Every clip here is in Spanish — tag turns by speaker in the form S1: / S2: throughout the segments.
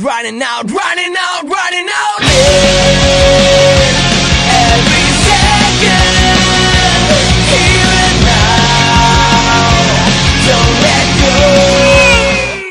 S1: Running out, running out, running out. Live every second, here and now. Don't let go.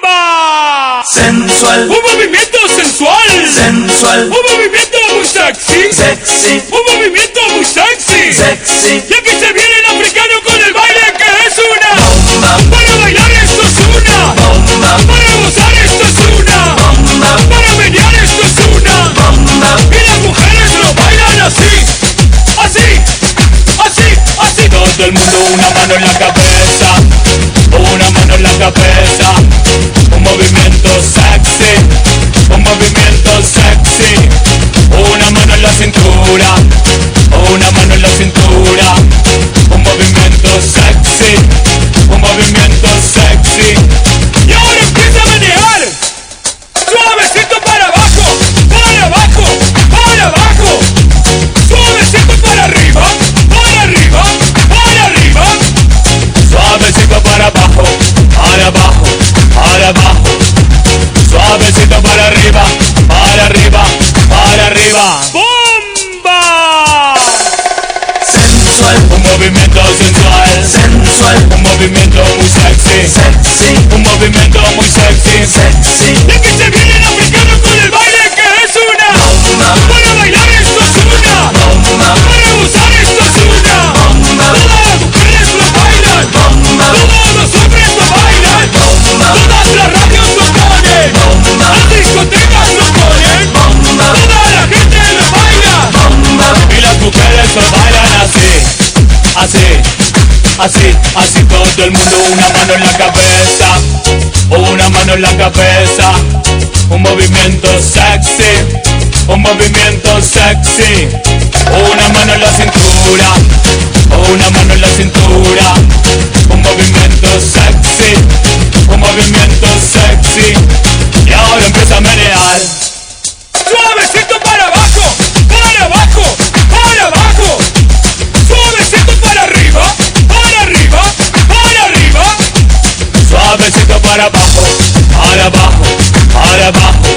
S2: ¡Bomba!
S3: Sensual,
S2: Un movimiento sensual.
S3: sensual,
S2: Un movimiento muy sexy.
S3: sexy,
S2: Un movimiento muy sexy.
S3: sexy.
S2: Y aquí se viene el africano con el baile que es una
S3: Bomba,
S2: Para bailar esto es una
S3: bomba,
S2: Para gozar esto es una
S3: bomba,
S2: Para menear esto es una
S3: bomba.
S2: Y las mujeres lo bailan así Así, así, así. Todo el mundo una mano en la cabeza Una mano en la cabeza Un movimiento sexy Un movimiento sexy Una mano en la cintura Una mano en la cintura Un movimiento sexy Un movimiento sexy Y ahora empieza a menear Suavecito para abajo Para abajo, para abajo Suavecito para arriba Para arriba, para arriba Suavecito para abajo Para abajo, para abajo Suavecito para arriba Para arriba, para arriba ¡Bomba!
S3: Sensual,
S2: Un movimiento sensual
S3: sensual,
S2: Un movimiento muy sexy
S3: sexy,
S2: Un movimiento muy sexy
S3: sexy.
S2: Y aquí se viene el africano con el baile que es una
S3: Bomba,
S2: Para bailar esto es una
S3: bomba,
S2: Para gozar esto es una
S3: bomba,
S2: Todas las mujeres lo bailan
S3: bomba,
S2: Todos los hombres lo bailan
S3: bomba,
S2: Todas las radios lo ponen
S3: bomba,
S2: Las discotecas lo ponen
S3: bomba,
S2: Toda la gente lo baila
S3: bomba.
S2: Y las mujeres lo bailan así Así, así, así todo el mundo una mano en la cabeza Una mano en la cabeza Un movimiento sexy Un movimiento sexy Una mano en la cintura Una mano en la cintura Un movimiento sexy Un movimiento sexy Y ahora empieza a menear Suavecito para abajo Para abajo, para abajo Suavecito para arriba Para arriba, para arriba Suavecito para abajo Para abajo, para abajo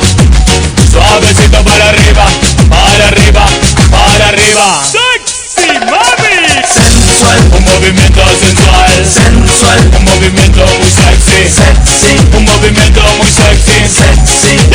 S2: Suavecito para arriba Para arriba, para arriba ¡Sexy, mami!
S3: Sensual,
S2: Un movimiento sensual
S3: sensual,
S2: Un movimiento muy sexy
S3: sexy,
S2: Un movimiento muy sexy
S3: sexy.